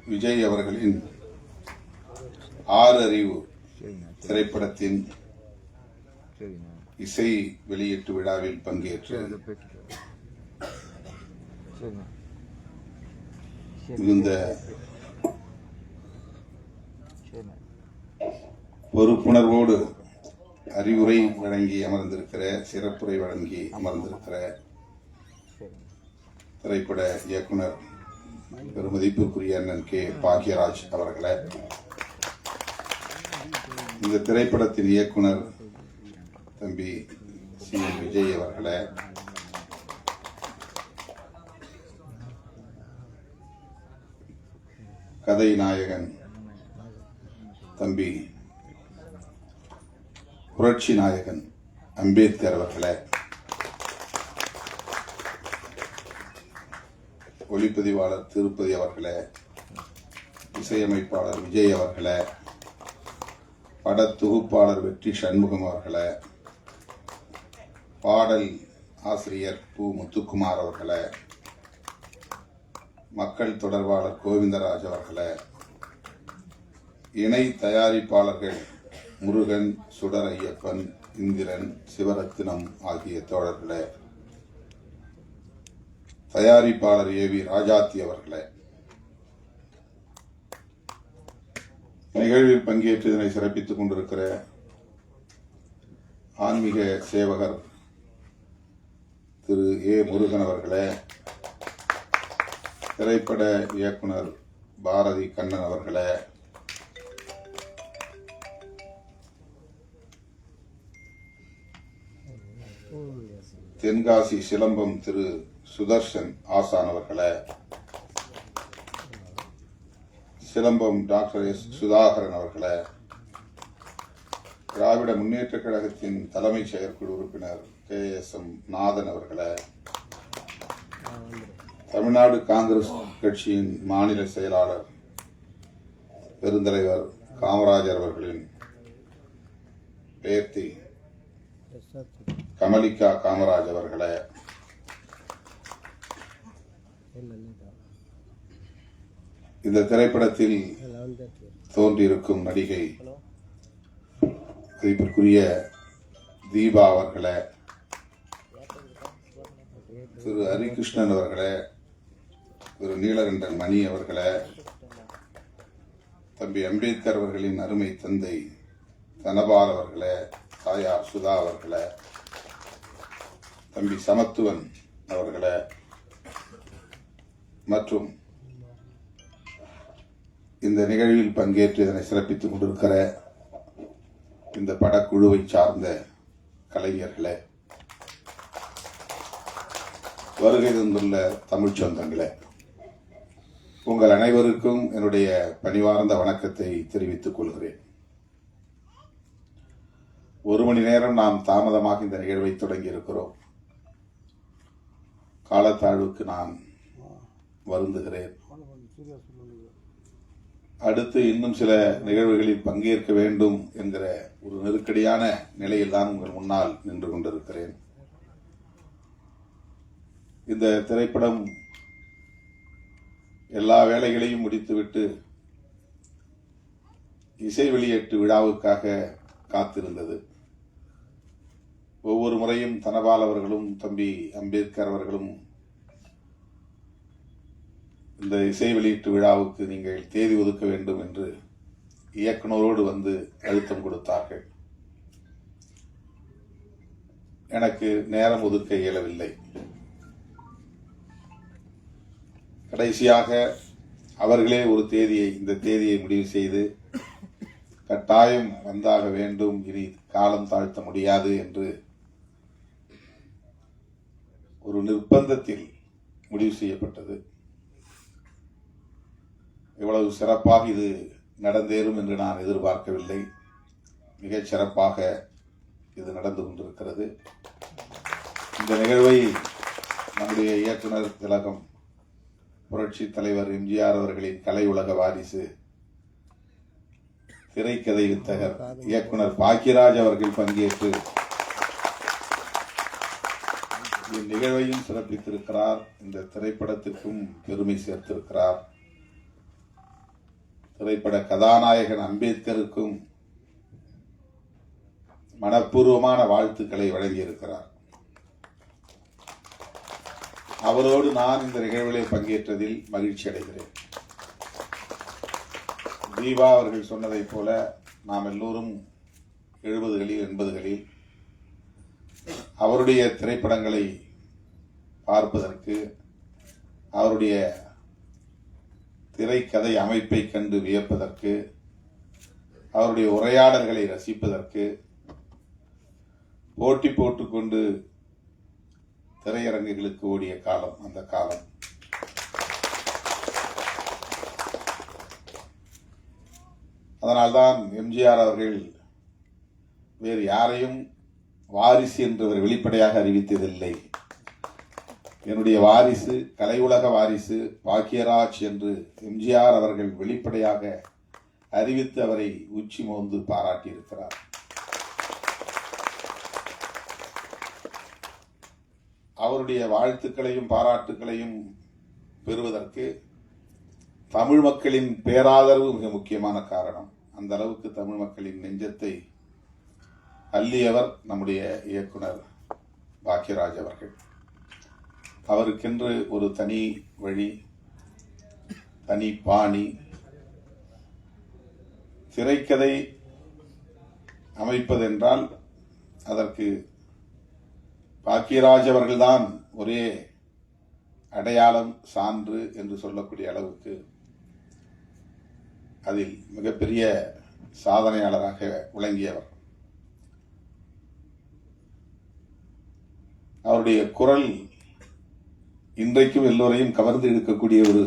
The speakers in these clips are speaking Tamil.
விஜய் அவர்களின் ஆறு அறிவு திரைப்படத்தின் இசை வெளியீட்டு விழாவில் பங்கேற்று இந்த பொறுப்புணர்வோடு அறிவுரை வழங்கி அமர்ந்திருக்கிற, சிறப்புரை வழங்கி அமர்ந்திருக்கிற திரைப்பட இயக்குனர் பெருமதிப்புக்குரிய அண்ணன் கே பாக்யராஜ் அவர்களை, இந்த திரைப்படத்தின் இயக்குனர் தம்பி சி விஜய் அவர்களை, கதை நாயகன் தம்பி புரட்சி நாயகன் அம்பேத்கர் அவர்களை, ஒளிப்பதிவாளர் திருப்பதி அவர்களே, இசையமைப்பாளர் விஜய் அவர்களே, பட தொகுப்பாளர் வெற்றி சண்முகம் அவர்களே, பாடல் ஆசிரியர் பூ முத்துக்குமார் அவர்களே, மக்கள் தொடர்பாளர் கோவிந்தராஜ் அவர்களே, இணை தயாரிப்பாளர்கள் முருகன், சுடர் ஐயப்பன், இந்திரன், சிவரத்தினம் ஆகிய தோழர்களே, தயாரிப்பாளர் ஏவி ராஜாத்தி அவர்களே, நிகழ்வில் பங்கேற்று இதனை சிறப்பித்துக் கொண்டிருக்கிற ஆன்மீக சேவகர் திரு ஏ முருகன் அவர்களே, திரைப்பட இயக்குனர் பாரதி கண்ணன் அவர்களே, தென்காசி சிலம்பம் திரு சுதர்ஷன் ஆசான் அவர்களே, சிலம்பம் டாக்டர் எஸ் சுதாகரன் அவர்களே, திராவிட முன்னேற்ற கழகத்தின் தலைமை செயற்குழு உறுப்பினர் கே எஸ் எம் நாதன் அவர்களே, தமிழ்நாடு காங்கிரஸ் கட்சியின் மாநில செயலாளர் பெருந்தலைவர் காமராஜர் அவர்களின் பேத்தி கமலிகா காமராஜ் அவர்களே, இந்த திரைப்படத்தில் தோன்றியிருக்கும் நடிகை மதிப்பிற்குரிய தீபா அவர்களே, திரு ஹரிகிருஷ்ணன் அவர்களே, திரு நீலகண்டன் மணி அவர்களே, தம்பி அம்பேத்கர் அவர்களின் அருமை தந்தை தனபால் அவர்களே, தாயார் சுதா அவர்களே, தம்பி சமத்துவன் அவர்களே மற்றும் இந்த நிகழ்வில் பங்கேற்று இதனை சிறப்பித்துக் கொண்டிருக்கிற இந்த படக்குழுவை சார்ந்த கலைஞர்களே, வருகை தந்துள்ள தமிழ் சொந்தங்களே, உங்கள் அனைவருக்கும் என்னுடைய பணிவார்ந்த வணக்கத்தை தெரிவித்துக் கொள்கிறேன். ஒரு மணி நேரம் நாம் தாமதமாக இந்த நிகழ்வை தொடங்கி இருக்கிறோம். காலத்தாழ்வுக்கு நான் வருந்துகிறேன். அடுத்து இன்னும் சில நிகழ்வுகளில் பங்கேற்க வேண்டும் என்கிற ஒரு நெருக்கடியான நிலையில் தான் உங்கள் முன்னால் நின்று கொண்டிருக்கிறேன். இந்த திரைப்படம் எல்லா வேலைகளையும் முடித்துவிட்டு இசை வெளியீட்டு விழாவுக்காக காத்திருந்தது. ஒவ்வொரு முறையும் தனபால் அவர்களும் தம்பி அம்பேத்கர் அவர்களும் இந்த இசை வெளியீட்டு விழாவுக்கு நீங்கள் தேதி ஒதுக்க வேண்டும் என்று இயக்குனரோடு வந்து அழுத்தம் கொடுத்தார்கள். எனக்கு நேரம் ஒதுக்க இயலவில்லை. கடைசியாக அவர்களே ஒரு தேதியை, இந்த தேதியை முடிவு செய்து கட்டாயம் வந்தாக வேண்டும், இனி காலம் தாழ்த்த முடியாது என்று ஒரு நிர்பந்தத்தில் முடிவு செய்யப்பட்டது. இவ்வளவு சிறப்பாக இது நடந்தேறும் என்று நான் எதிர்பார்க்கவில்லை. மிகச் சிறப்பாக இது நடந்து கொண்டிருக்கிறது. இந்த நிகழ்வை நம்முடைய இயக்குனர் திலகம் புரட்சி தலைவர் எம்ஜிஆர் அவர்களின் கலை உலக வாரிசு திரைக்கதை வித்தகர் இயக்குனர் பாக்யராஜ் அவர்கள் பங்கேற்று இந்நிகழ்வையும் சிறப்பித்திருக்கிறார். இந்த திரைப்படத்திற்கும் பெருமை சேர்த்திருக்கிறார். திரைப்பட கதாநாயகன் அம்பேத்கருக்கும் மனப்பூர்வமான வாழ்த்துக்களை வழங்கியிருக்கிறார். அவரோடு நான் இந்த நிகழ்விலே பங்கேற்றதில் மகிழ்ச்சி அடைகிறேன். தீபா அவர்கள் சொன்னதைப் போல நாம் எல்லோரும் 70களில் 80களில் அவருடைய திரைப்படங்களை பார்ப்பதற்கு, அவருடைய திரைக்கதை அமைப்பை கண்டு வியப்பதற்கு, அவருடைய உரையாடல்களை ரசிப்பதற்கு போட்டி போட்டுக்கொண்டு திரையரங்குகளுக்கு ஓடிய காலம் அந்த காலம். அதனால்தான் எம்ஜிஆர் அவர்கள் வேறு யாரையும் வாரிசு என்று அவர் வெளிப்படையாக அறிவித்ததில்லை. என்னுடைய வாரிசு, கலை உலக வாரிசு பாக்கியராஜ் என்று எம்ஜிஆர் அவர்கள் வெளிப்படையாக அறிவித்து அவரை உச்சி மோந்து பாராட்டியிருக்கிறார். அவருடைய வாழ்த்துக்களையும் பாராட்டுகளையும் பெறுவதற்கு தமிழ் மக்களின் பேராதரவு மிக முக்கியமான காரணம். அந்த அளவுக்கு தமிழ் மக்களின் நெஞ்சத்தை அள்ளியவர் நம்முடைய இயக்குனர் பாக்கியராஜ் அவர்கள். அவருக்கென்று ஒரு தனி வழி, தனி பாணி. திரைக்கதை அமைப்பதென்றால் அதற்கு பாக்கியராஜ் அவர்கள்தான் ஒரே அடையாளம், சான்று என்று சொல்லக்கூடிய அளவுக்கு அதில் மிகப்பெரிய சாதனையாளராக விளங்கியவர். அவருடைய குரல் இன்றைக்கும் எல்லோரையும் கவர்ந்து இழுக்கக்கூடிய ஒரு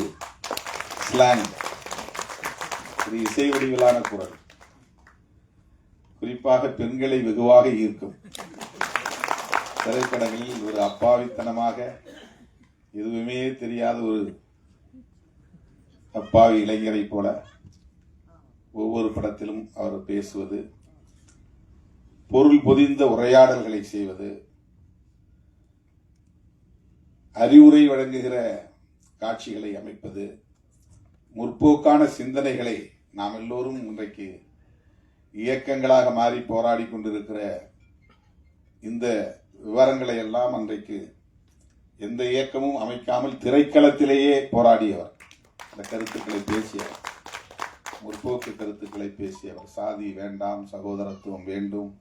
ஸ்லாங், ஒரு இசை வடிவிலான குரல், குறிப்பாக பெண்களை வெகுவாக ஈர்க்கும். திரைப்படங்களில் ஒரு அப்பாவித்தனமாக எதுவுமே தெரியாத ஒரு அப்பாவி இளைஞரை போல ஒவ்வொரு படத்திலும் அவர் பேசுவது, பொருள் பொதிந்த உரையாடல்களை செய்வது, அறிவுரை வழங்குகிற காட்சிகளை அமைப்பது, முற்போக்கான சிந்தனைகளை நாம் எல்லோரும் இன்றைக்கு இயக்கங்களாக மாறி போராடி கொண்டிருக்கிற இந்த விவரங்களை எல்லாம் அன்றைக்கு எந்த இயக்கமும் அமைக்காமல் திரைக்களத்திலேயே போராடியவர். இந்த கருத்துக்களை பேசியவர், முற்போக்கு கருத்துக்களை பேசியவர். சாதி வேண்டாம், சகோதரத்துவம் வேண்டும்,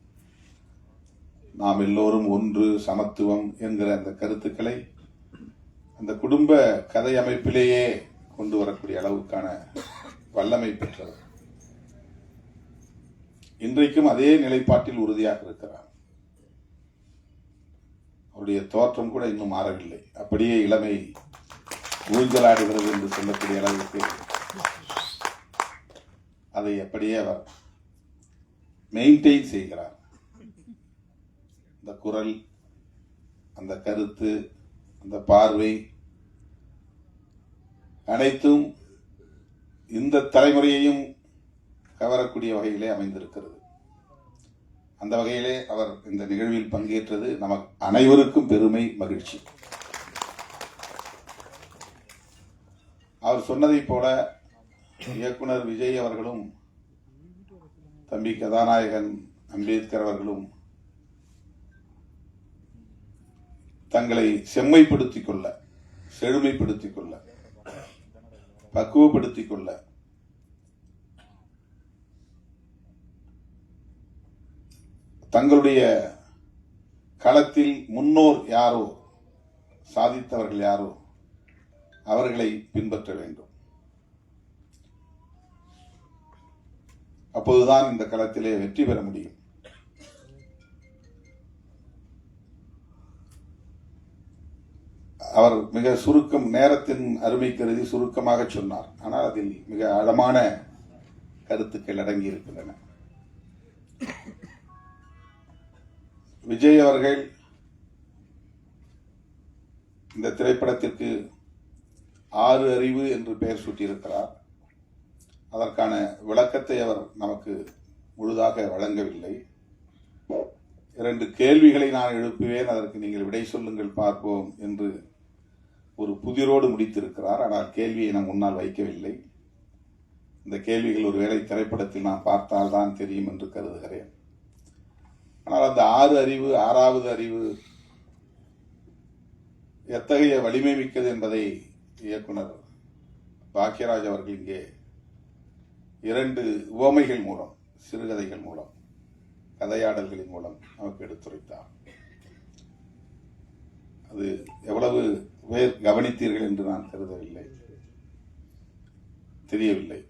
நாம் எல்லோரும் ஒன்று, சமத்துவம் என்கிற அந்த கருத்துக்களை அந்த குடும்ப கதை அமைப்பிலேயே கொண்டு வரக்கூடிய அளவுக்கான வல்லமை பெற்றவர். இன்றைக்கும் அதே நிலைப்பாட்டில் உறுதியாக இருக்கிறார். அவருடைய தோற்றம் கூட இன்னும் மாறவில்லை. அப்படியே இளமை ஊஞ்சலாடுகிறது என்று சொல்லக்கூடிய அளவுக்கு அதை அப்படியே அவர் மெயின்டைன் செய்கிறார். அந்த குரல், அந்த கருத்து, அந்த பார்வை அனைத்தும் இந்த தலைமுறையையும் கவரக்கூடிய வகையிலே அமைந்திருக்கிறது. அந்த வகையிலே அவர் இந்த நிகழ்வில் பங்கேற்றது நமக்கு அனைவருக்கும் பெருமை, மகிழ்ச்சி. அவர் சொன்னதைப் போல இயக்குனர் விஜய் அவர்களும் தம்பி கதாநாயகன் அம்பேத்கர் அவர்களும் தங்களை செம்மைப்படுத்திக் கொள்ள, செழுமைப்படுத்திக் கொள்ள, பக்குவப்படுத்திக் கொள்ள தங்களுடைய களத்தில் முன்னோர் யாரோ, சாதித்தவர்கள் யாரோ அவர்களை பின்பற்ற வேண்டும். அப்போதுதான் இந்த களத்திலே வெற்றி பெற முடியும். அவர் மிக சுருக்கம், நேரத்தின் அருமை கருதி சுருக்கமாக சொன்னார். ஆனால் அதில் மிக ஆழமான கருத்துக்கள் அடங்கி இருக்கின்றன. விஜய் அவர்கள் இந்த திரைப்படத்திற்கு 6 அறிவு என்று பெயர் சூட்டியிருக்கிறார். அதற்கான விளக்கத்தை அவர் நமக்கு முழுதாக வழங்கவில்லை. 2 கேள்விகளை நான் எழுப்புவேன், அதற்கு நீங்கள் விடை சொல்லுங்கள் பார்ப்போம் என்று ஒரு புதிரோடு முடித்திருக்கிறார். ஆனால் கேள்வியை நம் முன்னால் வைக்கவில்லை. இந்த கேள்விகள் ஒருவேளை திரைப்படத்தில் நான் பார்த்தால்தான் தெரியும் என்று கருதுகிறேன். ஆனால் அந்த ஆறாவது அறிவு எத்தகைய வலிமை மிக்கது என்பதை இயக்குனர் பாக்யராஜ் அவர்கள் இங்கே 2 உவமைகள் மூலம், சிறுகதைகள் மூலம், கதையாடல்களின் மூலம் நமக்கு எடுத்துரைத்தார். அது எவ்வளவு பேர் கவனித்தீர்கள் என்று நான் கருதவில்லை, தெரியவில்லை.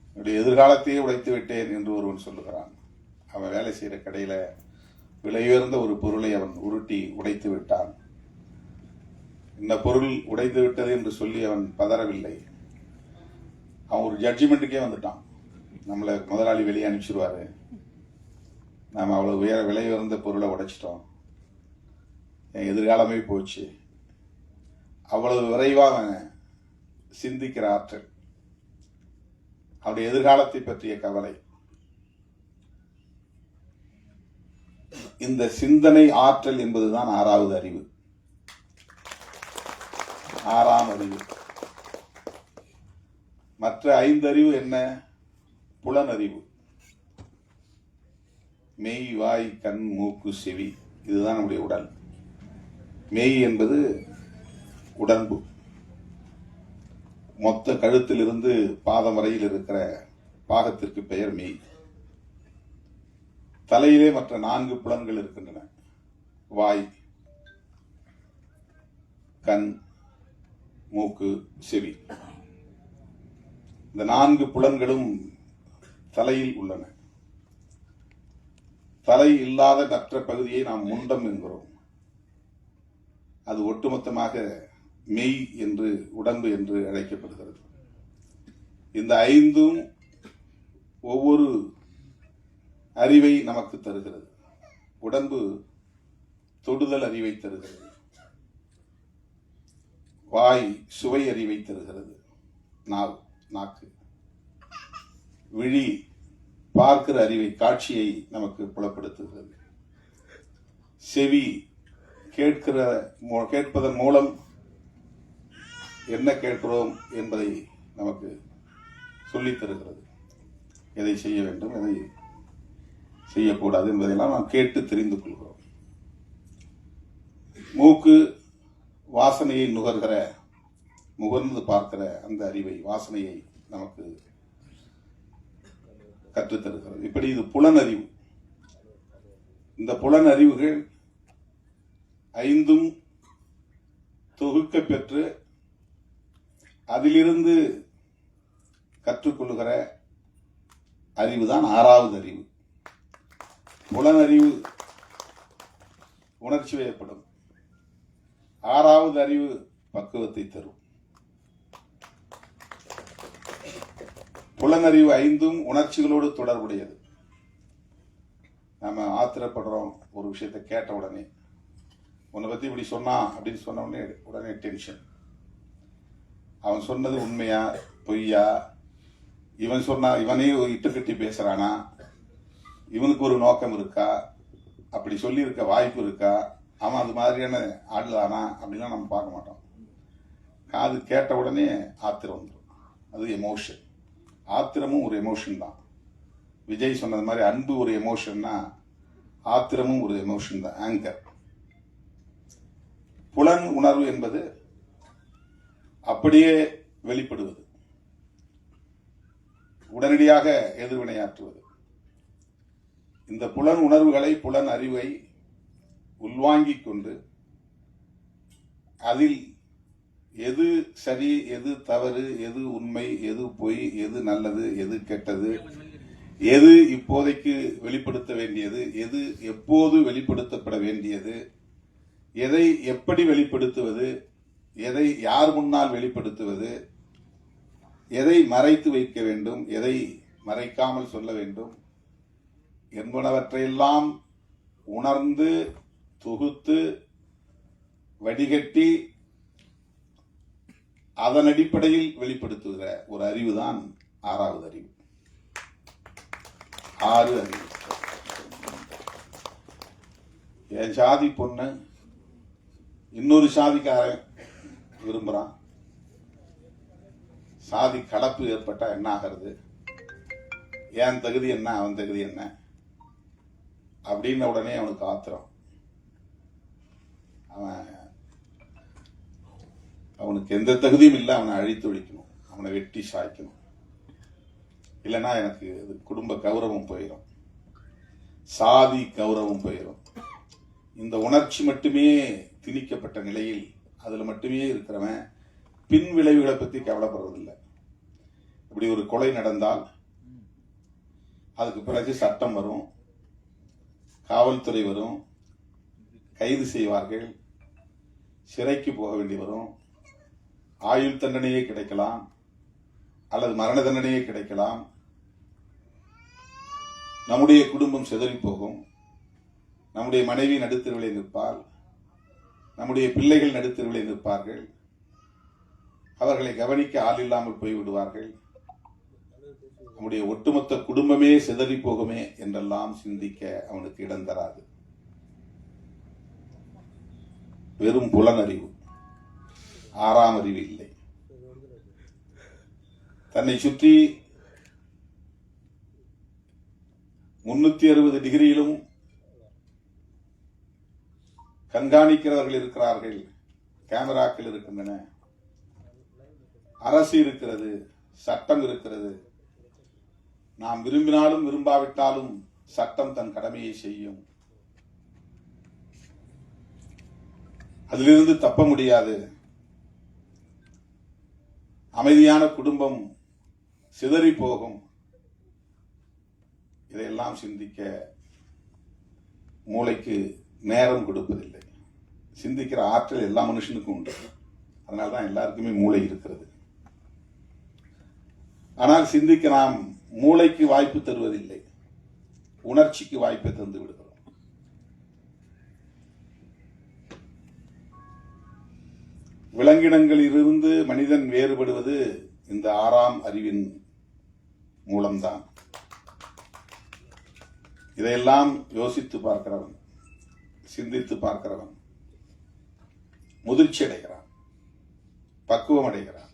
என்னுடைய எதிர்காலத்தையே உடைத்து விட்டேன் என்று ஒருவன் சொல்லுகிறான். அவன் வேலை செய்கிற கடையில விலையுயர்ந்த ஒரு பொருளை அவன் உருட்டி உடைத்து விட்டான். இந்த பொருள் உடைத்து விட்டது என்று சொல்லி அவன் பதறவில்லை. அவன் ஒரு ஜட்ஜ்மெண்ட்டுக்கே வந்துட்டான். நம்மளை முதலாளி வெளியே அனுப்பிச்சிருவாரு, நாம் அவ்வளவு விலை உயர்ந்த பொருளை உடைச்சிட்டோம், என் எதிர்காலமே போச்சு. அவ்வளவு விரைவாக சிந்திக்கிற ஆற்றல், அவருடைய எதிர்காலத்தை பற்றிய கவலை, இந்த சிந்தனை ஆற்றல் என்பதுதான் 6வது அறிவு, 6ஆம் அறிவு. மற்ற 5 அறிவு என்ன? புலனறிவு, மெய், வாய், கண், மூக்கு, செவி, இதுதான் நம்முடைய உடல். மெய் என்பது உடம்பு, மொத்த கழுத்திலிருந்து பாதம் வரையில் இருக்கிற பாகத்திற்கு பெயர் மெய். தலையிலே மற்ற 4 புலன்கள் இருக்கின்றன. வாய், கண், மூக்கு, செவி. இந்த 4 புலன்களும் தலையில் உள்ளன. தலை இல்லாத மற்ற பகுதியை நாம் முண்டம் என்கிறோம். அது ஒட்டுமொத்தமாக மெய் என்று, உடம்பு என்று அழைக்கப்படுகிறது. இந்த 5ம் ஒவ்வொரு அறிவை நமக்கு தருகிறது. உடம்பு தொடுதல் அறிவை தருகிறது, வாய் சுவை அறிவை தருகிறது, நாக்கு, விழி பார்க்கிற அறிவை, காட்சியை நமக்கு புலப்படுத்துகிறது, செவி கேட்பதன் மூலம் என்ன கேட்கிறோம் என்பதை நமக்கு சொல்லித் தருகிறது. எதை செய்ய வேண்டும், எதை செய்யக்கூடாது என்பதையெல்லாம் நாம் கேட்டு தெரிந்து கொள்கிறோம். மூக்கு வாசனையை முகர்ந்து பார்க்கிற அந்த அறிவை, வாசனையை நமக்கு கற்றுத்தருகிறது. இப்படி இது புலனறிவு. இந்த புலனறிவுகள் 5ம் தொகுக்க பெற்று அதிலிருந்து கற்றுக்கொள்கிற அறிவுதான் 6வது அறிவு. புலனறிவு உணர்ச்சி வயப்படும், 6வது அறிவு பக்குவத்தை தரும். புலனறிவு 5ம் உணர்ச்சிகளோடு தொடர்புடையது. நாம ஆத்திரப்படுறோம் ஒரு விஷயத்தை கேட்ட உடனே, உன்னை பத்தி இப்படி சொன்னா அப்படின்னு சொன்ன உடனே டென்ஷன். அவன் சொன்னது உண்மையா பொய்யா, இவனே இட்டுக்கட்டி பேசுறானா, இவனுக்கு ஒரு நோக்கம் இருக்கா, அப்படி சொல்லி இருக்க வாய்ப்பு இருக்கா, அவன் அது மாதிரியான ஆடுதானா அப்படிலாம் நம்ம பார்க்க மாட்டோம். காது கேட்ட உடனே ஆத்திரம் வந்துடும். அது எமோஷன். ஆத்திரமும் ஒரு எமோஷன் தான். விஜய் சொன்னது மாதிரி அன்பு ஒரு எமோஷன்னா ஆத்திரமும் ஒரு எமோஷன் தான், ஆங்கர். புலன் உணர்வு என்பது அப்படியே வெளிப்படுவது, உடனடியாக எதிர்வினையாற்றுவது. இந்த புலன் உணர்வுகளை, புலன் அறிவை உள்வாங்கிக் கொண்டு அதில் எது சரி, எது தவறு, எது உண்மை, எது பொய், எது நல்லது, எது கெட்டது, எது இப்போதைக்கு வெளிப்படுத்த வேண்டியது, எது எப்போது வெளிப்படுத்தப்பட வேண்டியது, எதை எப்படி வெளிப்படுத்துவது, எதை யார் முன்னால் வெளிப்படுத்துவது, எதை மறைத்து வைக்க வேண்டும், எதை மறைக்காமல் சொல்ல வேண்டும் என்பனவற்றையெல்லாம் உணர்ந்து தொகுத்து வடிகட்டி அதன் அடிப்படையில் வெளிப்படுத்துகிற ஒரு அறிவுதான் 6வது அறிவு. 6 அறிவு. என் சாதி பொண்ணு இன்னொரு சாதிக்காரன் விரும்புறான், சாதி கலப்பு ஏற்பட்டா என்ன ஆகிறது, என் தகுதி என்ன அவன் தகுதி என்ன அப்படின்னு உடனே அவனுக்கு ஆத்திரம். அவனுக்கு எந்த தகுதியும் இல்லை, அவனை அழித்து ஒழிக்கணும், அவனை வெட்டி சாய்க்கணும். இல்லைன்னா எனக்கு குடும்ப கௌரவம் போயிடும், சாதி கௌரவம் போயிடும். இந்த உணர்ச்சி மட்டுமே திணிக்கப்பட்ட நிலையில் அதுல மட்டுமே இருக்கிறவன் பின் விளைவுகளை பத்தி கவலைப்படுறதில்லை. இப்படி ஒரு கொலை நடந்தால் அதுக்கு பிறகு சட்டம் வரும், காவல்துறை வரும், கைது செய்வார்கள், சிறைக்கு போக வேண்டி வரும், ஆயுள் தண்டனையே கிடைக்கலாம் அல்லது மரண தண்டனையே கிடைக்கலாம். நம்முடைய குடும்பம் சிதறி போகும், நம்முடைய மனைவி நடுத்தருவிலே நிற்பார், நம்முடைய பிள்ளைகள் நடுத்தருவிலே நிற்பார்கள், அவர்களை கவனிக்க ஆள் இல்லாமல் போய்விடுவார்கள், நம்முடைய ஒட்டுமொத்த குடும்பமே சிதறி போகுமே என்றெல்லாம் சிந்திக்க அவனுக்கு இடம் தராது. வெறும் புலனறிவு, ஆறாம் அறிவு இல்லை. தன்னை சுற்றி 360 டிகிரியிலும் கண்காணிக்கிறவர்கள் இருக்கிறார்கள், கேமராக்கள் இருக்கின்றன, அரசு இருக்கிறது, சட்டம் இருக்கிறது. நாம் விரும்பினாலும் விரும்பாவிட்டாலும் சட்டம் தன் கடமையை செய்யும். அதிலிருந்து தப்ப முடியாது. அமைதியான குடும்பம் சிதறி போகும். இதையெல்லாம் சிந்திக்க மூளைக்கு நேரம் கொடுப்பதில்லை. சிந்திக்கிற ஆற்றல் எல்லா மனுஷனுக்கும் உண்டு, அதனால்தான் எல்லாருக்குமே மூளை இருக்கிறது. ஆனால் சிந்திக்க நாம் மூளைக்கு வாய்ப்பு தருவதில்லை, உணர்ச்சிக்கு வாய்ப்பை தந்து விடுகிறோம். விலங்கினங்களிலிருந்து மனிதன் வேறுபடுவது இந்த ஆறாம் அறிவின் மூலம்தான். இதையெல்லாம் யோசித்து பார்க்கிறவன், சிந்தித்து பார்க்கிறவன் முதிர்ச்சி அடைகிறான், பக்குவம் அடைகிறான்,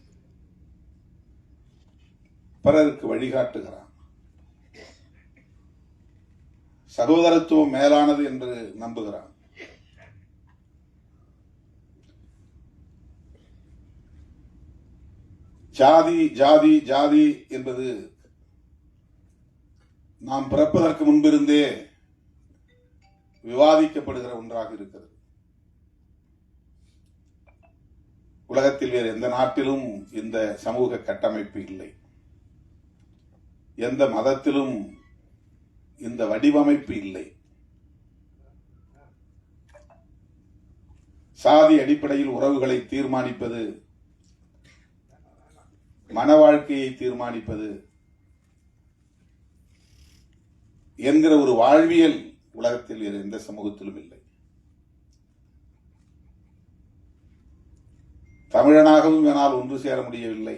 பிறருக்கு வழிகாட்டுகிறான். சகோதரத்துவம் மேலானது என்று நம்புகிறான். ஜாதி ஜாதி ஜாதி என்பது நாம் பிறப்பதற்கு முன்பிருந்தே விவாதிக்கப்படுகிற ஒன்றாக இருக்கிறது. உலகத்தில் வேறு எந்த நாட்டிலும் இந்த சமூக கட்டமைப்பு இல்லை, எந்த மதத்திலும் இந்த வடிவமைப்பு இல்லை. சாதி அடிப்படையில் உறவுகளை தீர்மானிப்பது, மன வாழ்க்கையை தீர்மானிப்பது என்கிற ஒரு வாழ்வியல் உலகத்தில் வேறு எந்த சமூகத்திலும் இல்லை. தமிழனாகவும் இவனால் ஒன்று சேர முடியவில்லை,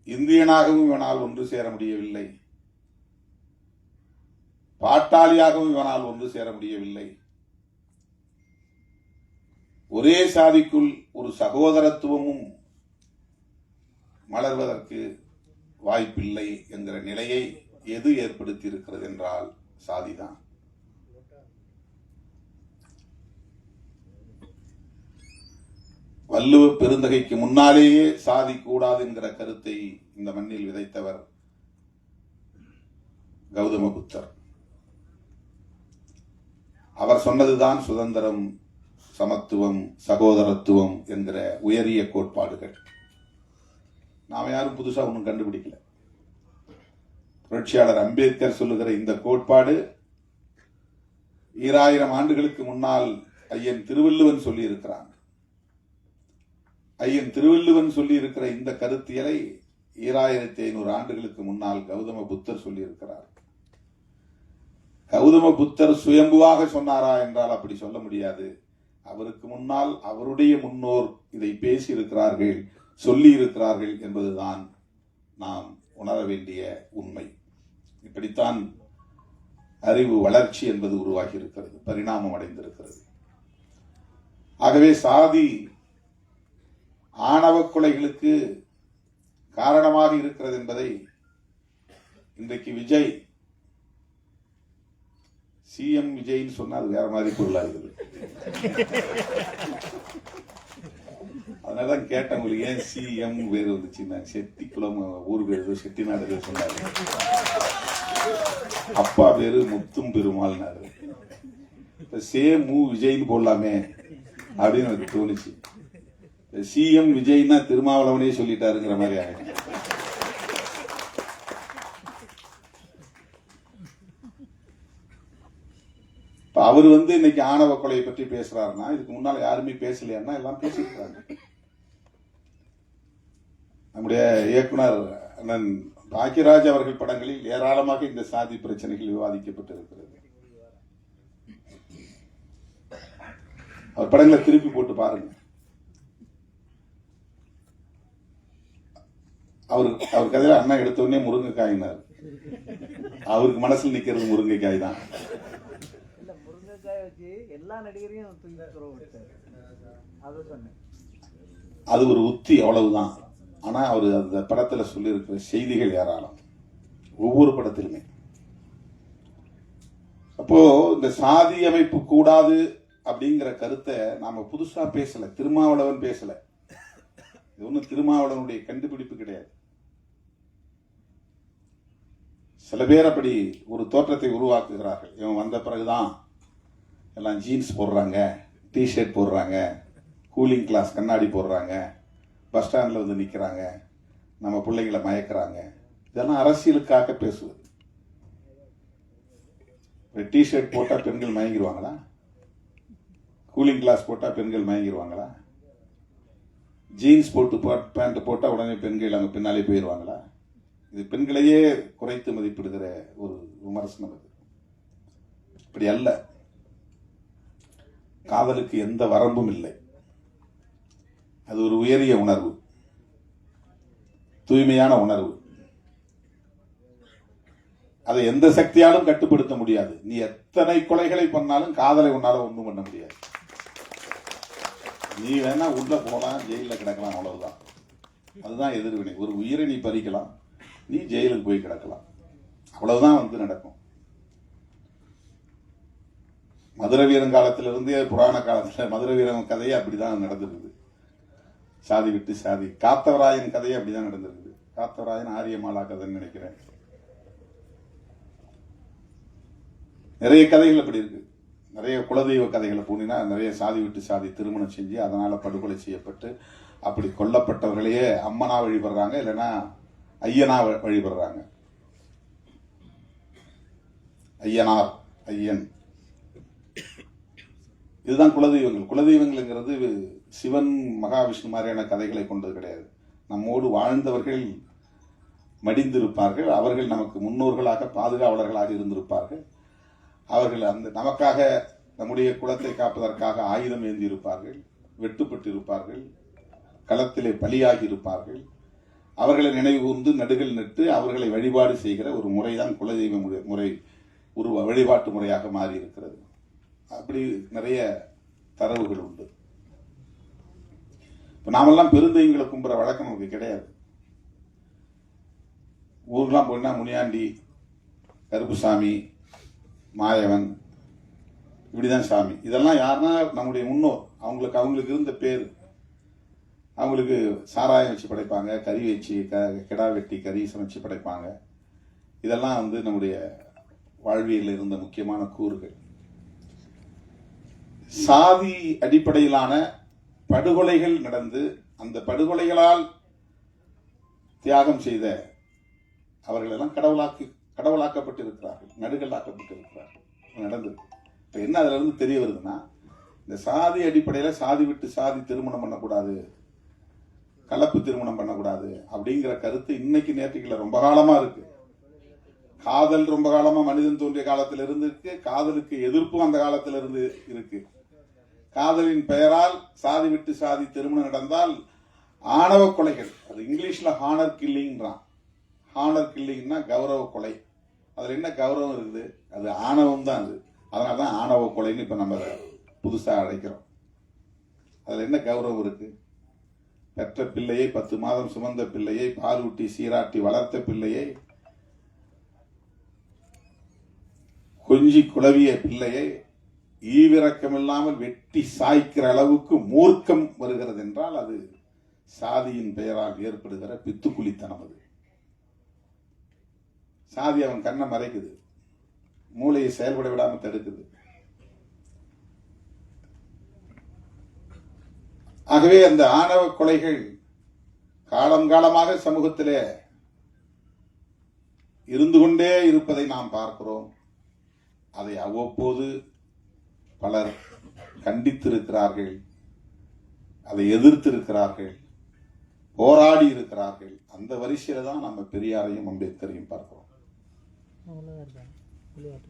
இந்தியனாகவும் இவனால் ஒன்று சேர முடியவில்லை, பாட்டாளியாகவும் இவனால் ஒன்று சேர முடியவில்லை. ஒரே சாதிக்குள் ஒரு சகோதரத்துவமும் மலர்வதற்கு வாய்ப்பில்லை என்கிற நிலையை எது ஏற்படுத்தி இருக்கிறது என்றால் சாதிதான். வள்ளுவ பெருந்தகைக்கு முன்னாலேயே சாதி கூடாது என்கிற கருத்தை இந்த மண்ணில் விதைத்தவர் கௌதம புத்தர். அவர் சொன்னதுதான் சுதந்திரம், சமத்துவம், சகோதரத்துவம் என்கிற உயரிய கோட்பாடுகள். நாம யாரும் புதுசா ஒன்றும் கண்டுபிடிக்கல. புரட்சியாளர் அம்பேத்கர் சொல்லுகிற இந்த கோட்பாடு 2000 ஆண்டுகளுக்கு முன்னால் ஐயன் திருவள்ளுவன் சொல்லி இருக்கிறான். ஐயன் திருவள்ளுவன் சொல்லி இருக்கிற இந்த கருத்தியலை 2500 ஆண்டுகளுக்கு முன்னால் கௌதம புத்தர் சொல்லி இருக்கிறார். கௌதம புத்தர் சுயம்புவாக சொன்னாரா என்றால் அப்படி சொல்ல முடியாது. அவருக்கு முன்னால் அவருடைய முன்னோர் இதை பேசி இருக்கிறார்கள், சொல்லி இருக்கிறார்கள் என்பதுதான் நாம் உணர வேண்டிய உண்மை. இப்படித்தான் அறிவு வளர்ச்சி என்பது உருவாகி இருக்கிறது, பரிணாமம் அடைந்திருக்கிறது. ஆகவே சாதி ஆணவ கொலைகளுக்கு காரணமாக இருக்கிறது என்பதை இன்றைக்கு விஜய் சிஎம் விஜய்னு சொன்னா அது வேற மாதிரி பொருளாகுது. அதனாலதான் கேட்டேன், உங்களுக்கு ஏன் சிஎம் பேர் வந்துச்சுன்னா, செட்டிக்குளம் ஊர் பேரு செட்டிநாடு சொன்னாரு, அப்பா பேரு முத்தும் பெருமாள்னாரு. சேம் மூ விஜய்னு போடலாமே அப்படின்னு எனக்கு தோணுச்சு. சிஎம் விஜய்னா திருமாவளவனே சொல்லிட்டாருங்கிற மாதிரி ஆயிடுச்சு. அவர் இன்னைக்கு ஆணவ கொலையை பற்றி பேசுறாருன்னா, இதுக்கு முன்னால யாருமே பேசலையான்னா எல்லாம் பேசிருக்காங்க. நம்முடைய இயக்குனர் அண்ணன் பாக்கியராஜ் அவர்கள் படங்களில் ஏராளமாக இந்த சாதி பிரச்சனைகள் விவாதிக்கப்பட்டிருக்கிறது. அவர் படங்களை திருப்பி போட்டு பாருங்க. அவர் கதையில அண்ணா எடுத்த உடனே முருங்கைக்காயினார். அவருக்கு மனசுல நிக்கிறது முருங்கைக்காய் தான். அது ஒரு உத்தி, அவ்வளவுதான். ஆனா அவர் அந்த படத்துல சொல்லி இருக்கிற செய்திகள் ஏராளம், ஒவ்வொரு படத்திலுமே. அப்போ இந்த சாதி அமைப்பு கூடாது அப்படிங்கிற கருத்தை நாம புதுசா பேசல, திருமாவளவன் பேசல. இது ஒன்றும் திருமாவளவனுடைய கண்டுபிடிப்பு கிடையாது. சில பேர் அப்படி ஒரு தோற்றத்தை உருவாக்குகிறார்கள். இவன் வந்த பிறகுதான் எல்லாம் ஜீன்ஸ் போடுறாங்க, டிஷர்ட் போடுறாங்க, கூலிங் கிளாஸ் கண்ணாடி போடுறாங்க, பஸ் ஸ்டாண்டில் நிற்கிறாங்க, நம்ம பிள்ளைங்களை மயக்கிறாங்க. இதெல்லாம் அரசியலுக்காக பேசுவது. டிஷர்ட் போட்டால் பெண்கள் மயங்கிடுவாங்களா? கூலிங் கிளாஸ் போட்டால் பெண்கள் மயங்கிடுவாங்களா? ஜீன்ஸ் போட்டு பேண்ட் போட்டால் உடனே பெண்கள் அங்கே பின்னாலே போயிடுவாங்களா? இது பெண்களையே குறைத்து மதிப்பிடுகிற ஒரு விமர்சனம். அது இப்படி அல்ல. காதலுக்கு எந்த வரம்பும் இல்லை. அது ஒரு உயரிய உணர்வு, தூய்மையான உணர்வு. அதை எந்த சக்தியாலும் கட்டுப்படுத்த முடியாது. நீ எத்தனை கொலைகளை பண்ணாலும் காதலை உன்னால ஒன்றும் பண்ண முடியாது. நீ வேணா உள்ள போலாம், ஜெயில கிடக்கலாம், அவ்வளவுதான். அதுதான் எதிர்வினை. ஒரு உயிரை நீ பறிக்கலாம், நீ ஜெயிலுக்கு போய் கிடக்கலாம், அவ்வளவுதான் நடக்கும். மதுரை வீரன் காலத்திலிருந்தே புராண காலத்துல மதுரை வீரன் கதையே அப்படிதான் நடந்திருக்குது. சாதி விட்டு சாதி. காத்தவராயன் கதையே அப்படிதான் நடந்திருக்குது. காத்தவராயன் ஆரியமாலா கதைன்னு நினைக்கிறேன். நிறைய கதைகள் அப்படி இருக்கு. நிறைய குலதெய்வ கதைகளை போனீங்கன்னா நிறைய சாதி விட்டு சாதி திருமணம் செஞ்சு அதனால படுகொலை செய்யப்பட்டு அப்படி கொல்லப்பட்டவர்களையே அம்மனா வழிபடுறாங்க, இல்லைன்னா ஐயனா வழிபடுறாங்க. ஐயனார், ஐயன், இதுதான் குலதெய்வங்கள். குலதெய்வங்கள்ங்கிறது சிவன் மகாவிஷ்ணு மாதிரியான கதைகளை கொண்டது கிடையாது. நம்மோடு வாழ்ந்தவர்கள் மடிந்திருப்பார்கள். அவர்கள் நமக்கு முன்னோர்களாக பாதுகாவலர்களாக இருந்திருப்பார்கள். அவர்கள் அந்த நமக்காக நம்முடைய குலத்தை காப்பதற்காக ஆயுதம் ஏந்தி இருப்பார்கள், வெட்டுப்பட்டு இருப்பார்கள், களத்திலே பலியாகி இருப்பார்கள். அவர்களை நினைவு கூர்ந்து நடுகள் நட்டு அவர்களை வழிபாடு செய்கிற ஒரு முறைதான் குலதெய்வ முறை, வழிபாட்டு முறையாக மாறி இருக்கிறது. அப்படி நிறைய தரவுகள் உண்டு. இப்ப நாமெல்லாம் பெருந்தெய்வங்களை கும்புற வழக்கம் நமக்கு கிடையாது. ஊருக்கெல்லாம் போயினா முனியாண்டி, கருப்புசாமி, மாயவன், இப்படிதான் சாமி. இதெல்லாம் யாருன்னா நம்முடைய முன்னோர். அவங்களுக்கு இருந்த பேர். அவங்களுக்கு சாராயம் வச்சு படைப்பாங்க, கறி வச்சு கிடா வெட்டி கறி சமைச்சு படைப்பாங்க. இதெல்லாம் நம்முடைய வாழ்வியலில் இருந்த முக்கியமான கூறுகள். சாதி அடிப்படையிலான படுகொலைகள் நடந்து அந்த படுகொலைகளால் தியாகம் செய்த அவர்கள் எல்லாம் கடவுளாக்கப்பட்டிருக்கிறார்கள், நடுகளாக்கப்பட்டிருக்கிறார்கள். நடந்தது. இப்ப என்ன அதுல இருந்து தெரிய வருதுன்னா, இந்த சாதி அடிப்படையில சாதி விட்டு சாதி திருமணம் பண்ணக்கூடாது, கலப்பு திருமணம் பண்ணக்கூடாது அப்படிங்கிற கருத்து இன்னைக்கு நேற்றுக்குள்ள ரொம்ப காலமா இருக்கு. காதல் ரொம்ப காலமா மனிதன் தோன்றிய காலத்தில் இருந்து இருக்கு. காதலுக்கு எதிர்ப்பும் அந்த காலத்தில் இருந்து இருக்கு. காதலின் பெயரால் சாதி விட்டு சாதி திருமணம் நடந்தால் ஆணவ கொலைகள், அது இங்கிலீஷ்ல ஹானர் கில்லிங்கிறான். ஹானர் கில்லிங்னா கௌரவ கொலை. அதுல என்ன கௌரவம் இருக்குது? அது ஆணவம் தான். அது அதனாலதான் ஆணவ கொலைன்னு இப்ப நம்ம புதுசா அழைக்கிறோம். அதுல என்ன கௌரவம் இருக்கு? பெற்ற பிள்ளையை 10 மாதம் சுமந்த பிள்ளையை பாலூட்டி சீராட்டி வளர்த்த பிள்ளையை கொஞ்சி குழவிய பிள்ளையை ஈவிரக்கமில்லாமல் வெட்டி சாய்க்கிற அளவுக்கு மூர்க்கம் வருகிறது என்றால் அது சாதியின் பெயரால் ஏற்படுகிற பித்துக்குளித்தனம். அது சாதி அவன் கண்ணை மறைக்குது, மூளையை செயல்பட விடாம தடுக்குது. ஆகவே அந்த ஆணவ கொலைகள் காலம் காலமாக சமூகத்திலே இருந்து கொண்டே இருப்பதை நாம் பார்க்கிறோம். அதை அவ்வப்போது பலர் கண்டித்திருக்கிறார்கள், அதை எதிர்த்திருக்கிறார்கள், போராடி இருக்கிறார்கள். அந்த வரிசையில தான் நம்ம பெரியாரையும் அம்பேத்கரையும் பார்க்கிறோம்.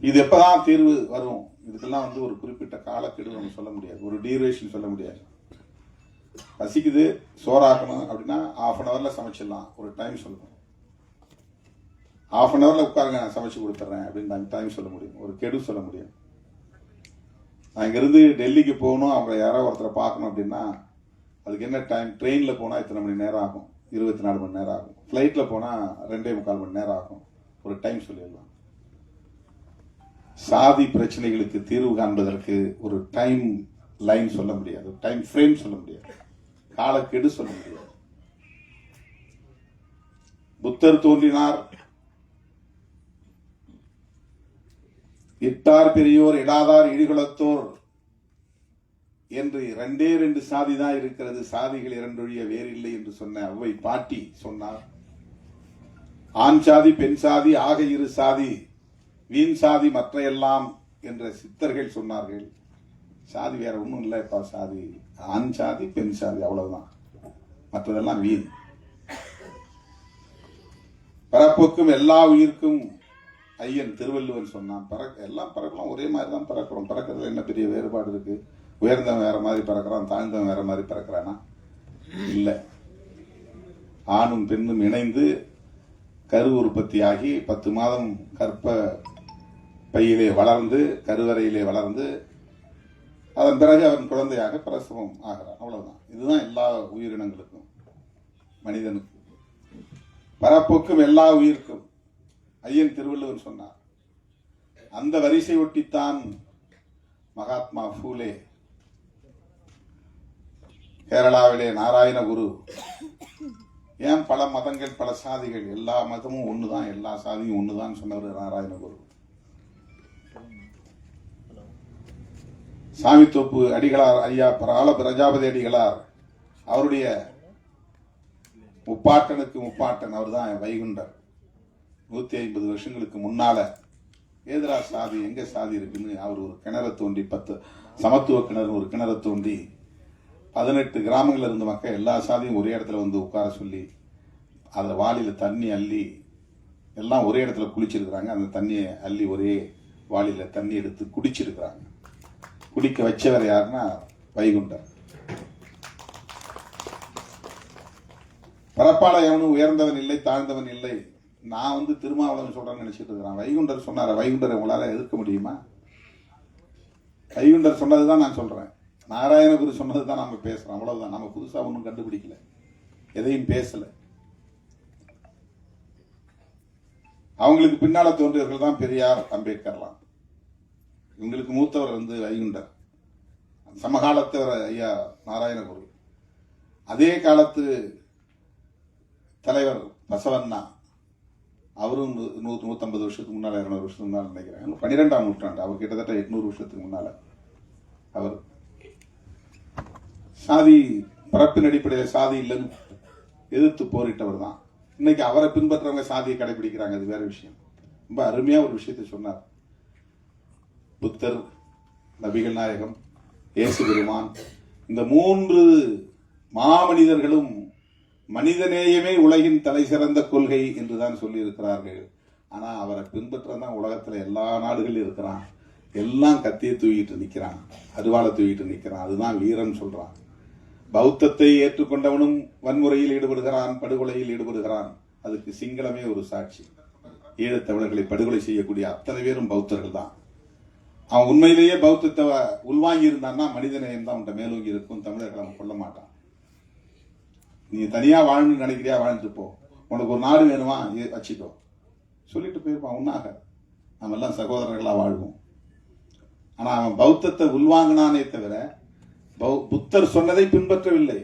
இது எப்பதான் தீர்வு வரும்? இதுக்கெல்லாம் ஒரு குறிப்பிட்ட காலக்கெடு நம்ம சொல்ல முடியாது, ஒரு டியூரேஷன் சொல்ல முடியாது. பசிக்குது, சோறாக்கணும் அப்படின்னா 1/2 hourல சமைச்சிடலாம், ஒரு டைம் சொல்லணும். 1/2 hourல உட்காருங்க, நான் சமைச்சு கொடுத்துட்றேன் அப்படின்னு டைம் சொல்ல முடியும், ஒரு கெடு சொல்ல முடியும். நான் இங்கிருந்து டெல்லிக்கு போகணும், அவங்க யாரோ ஒருத்தரை பார்க்கணும் அப்படின்னா அதுக்கு என்ன டைம்? ட்ரெயினில் போனால் இத்தனை மணி நேரம் ஆகும், 24 மணி நேரம் ஆகும். ஃப்ளைட்டில் போனால் 2.25 மணி நேரம் ஆகும், ஒரு டைம் சொல்லிடலாம். சாதி பிரச்சனைகளுக்கு தீர்வு காண்பதற்கு ஒரு டைம் லைன் சொல்ல முடியாது, டைம் ஃப்ரேம் சொல்ல முடியாது, காலக்கெடு சொல்ல முடியாது. புத்தர் தோன்றினார், இட்டார் பெரியோர் இடாதார் இடிகுலத்தோர் என்று 2 சாதி தான் இருக்கிறது, சாதிகள் 2 ஒழிய வேறில்லை என்று சொன்ன அவ்வை பாட்டி சொன்னார். ஆண் சாதி பெண் சாதி ஆக 2 சாதி, வீண் சாதி மற்ற எல்லாம் என்ற சித்தர்கள் சொன்னார்கள். சாதி வேற ஒன்றும் இல்லைப்பா, சாதி ஆண் சாதி பெண் சாதி அவ்வளவுதான், மற்றதெல்லாம் வீண். பரப்புக்கும் எல்லா உயிர்க்கும் ஐயன் திருவள்ளுவன் சொன்னான், எல்லாம் பறக்கலாம், ஒரே மாதிரி தான் பறக்கிறோம். பறக்கிறதுல என்ன பெரிய வேறுபாடு இருக்கு? உயர்ந்தவன் வேற மாதிரி பறக்கிறான், தாழ்ந்தவன் வேற மாதிரி பறக்கிறானா? இல்ல. ஆணும் பெண்ணும் இணைந்து கரு உற்பத்தியாகி 10 மாதம் கற்ப பையிலே வளர்ந்து கருவறையிலே வளர்ந்து அதன் பிறகு அவன் குழந்தையாக பிரசவம் ஆகிறான், அவ்வளவுதான். இதுதான் எல்லா உயிரினங்களுக்கும், மனிதனுக்கும். பரப்போக்கும் எல்லா உயிர்க்கும் ஐயன் திருவள்ளுவன் சொன்னார். அந்த வரிசை ஒட்டித்தான் மகாத்மா பூலே, கேரளாவிலே நாராயண குரு. ஏன் பல மதங்கள் பல சாதிகள், எல்லா மதமும் ஒண்ணுதான், எல்லா சாதியும் ஒண்ணுதான் சொன்னவர் நாராயண குரு. சாமித்தோப்பு அடிகளார் ஐயா ஆல பிரஜாபதி அடிகளார், அவருடைய முப்பாட்டனுக்கு முப்பாட்டன் அவர் தான் வைகுண்டர். 150 வருஷங்களுக்கு முன்னால ஏதரா சாதி, எங்க சாதி இருக்குன்னு அவர் ஒரு கிணற தோண்டி, 10 சமத்துவ கிணறு ஒரு கிணற தோண்டி 18 கிராமங்கள்ல இருந்த மக்கள் எல்லா சாதியும் ஒரே இடத்துல உட்கார சொல்லி அதுல வாளியில தண்ணி அள்ளி எல்லாம் ஒரே இடத்துல குளிச்சிருக்கிறாங்க. அந்த தண்ணியை அள்ளி ஒரே வாளியில தண்ணி எடுத்து குடிச்சிருக்கிறாங்க. குடிக்க வச்சவர் யாருன்னா வைகுண்டர். பரப்பாள எவனும் உயர்ந்தவன் இல்லை தாழ்ந்தவன் இல்லை. நான் திருமாவளவன் சொல்றேன்னு நினைச்சிட்டு இருக்கிறான். வைகுண்டர் சொன்னார, வைகுண்டரை உங்களால எதிர்க்க முடியுமா? வைகுண்டர் சொன்னதுதான் நான் சொல்றேன், நாராயணகுரு சொன்னதுதான் நாம பேசுறோம், அவ்வளவுதான். நம்ம புதுசா ஒன்றும் கண்டுபிடிக்கல, எதையும் பேசல. அவங்களுக்கு பின்னால தோன்றியவர்கள் தான் பெரியார், அம்பேத்கர்லாம். இவங்களுக்கு மூத்தவர் வைகுண்டர், சமகாலத்தவர் ஐயா நாராயணகுரு. அதே காலத்து தலைவர் பசவண்ணா, அவரும் 150 வருஷத்துக்கு முன்னால 200 வருஷத்துக்கு முன்னால நினைக்கிறேன், 12ஆம் நூற்றாண்டு. அவர் கிட்டத்தட்ட 800 வருஷத்துக்கு முன்னால அவர் சாதி பரப்பின் அடிப்படையில் சாதி இல்லைன்னு எதிர்த்து போரிட்டவர் தான். இன்னைக்கு அவரை பின்பற்றவங்க சாதியை கடைபிடிக்கிறாங்க, அது வேற விஷயம். ரொம்ப அருமையா ஒரு விஷயத்தை சொன்னார். புத்தர், நபிகள் நாயகம், இயேசு பெருமான், இந்த 3 மாமனிதர்களும் மனிதநேயமே உலகின் தலை சிறந்த கொள்கை என்றுதான் சொல்லி இருக்கிறார்கள். ஆனா அவரை பின்பற்றதான் உலகத்துல எல்லா நாடுகளும் இருக்கிறான், எல்லாம் கத்தியை தூக்கிட்டு நிக்கிறான், அருவாளை தூக்கிட்டு நிக்கிறான். அதுதான் வீரம் சொல்றான். பௌத்தத்தை ஏற்றுக்கொண்டவனும் வன்முறையில் ஈடுபடுகிறான், படுகொலையில் ஈடுபடுகிறான். அதுக்கு சிங்களமே ஒரு சாட்சி. ஈழத்தமிழர்களை படுகொலை செய்யக்கூடிய அத்தனை பேரும் பௌத்தர்கள் தான். அவன் உண்மையிலேயே பௌத்தத்தை உள்வாங்கி இருந்தான்னா மனிதநேயம் தான் அவன் மேலோங்கி இருக்கும், தமிழர்கள் அவன் கொள்ள மாட்டான். நீ தனியா வாழணும்னு நினைக்கிறியா, வாழ்ந்துட்டு போ. உனக்கு ஒரு நாடு வேணுமா, வச்சுக்கோ சொல்லிட்டு போயிருப்பான். உன்னாக நம்ம எல்லாம் சகோதரர்களா வாழ்வோம். ஆனா அவன் பௌத்தத்தை உள்வாங்கினானே தவிர புத்தர் சொன்னதை பின்பற்றவில்லை.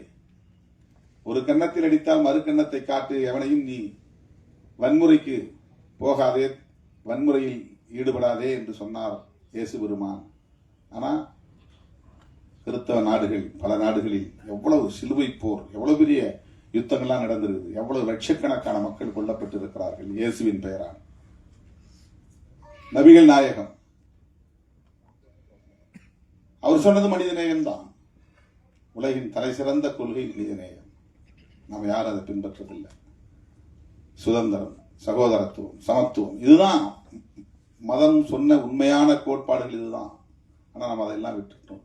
ஒரு கன்னத்தில் அடித்தால் மறு கன்னத்தை காட்டு, எவனையும் நீ வன்முறைக்கு போகாதே, வன்முறையில் ஈடுபடாதே என்று சொன்னார் இயேசு பெருமான். ஆனா கிறிஸ்தவ நாடுகள், பல நாடுகளில் எவ்வளவு சிலுவை போர், எவ்வளவு பெரிய யுத்தங்கள்லாம் நடந்திருக்குது, எவ்வளவு லட்சக்கணக்கான மக்கள் கொல்லப்பட்டிருக்கிறார்கள் இயேசுவின் பெயரால். நபிகள் நாயகம் அவர் சொன்னது மனிதநேயம் தான். உலகின் தலை சிறந்த கொள்கை மனிதநேயம். நாம் யாரும் அதை பின்பற்றதில்லை. சுதந்திரம், சகோதரத்துவம், சமத்துவம், இதுதான் மதம் சொன்ன உண்மையான கோட்பாடுகள். இதுதான். ஆனால் நம்ம அதெல்லாம் விட்டுட்டோம்.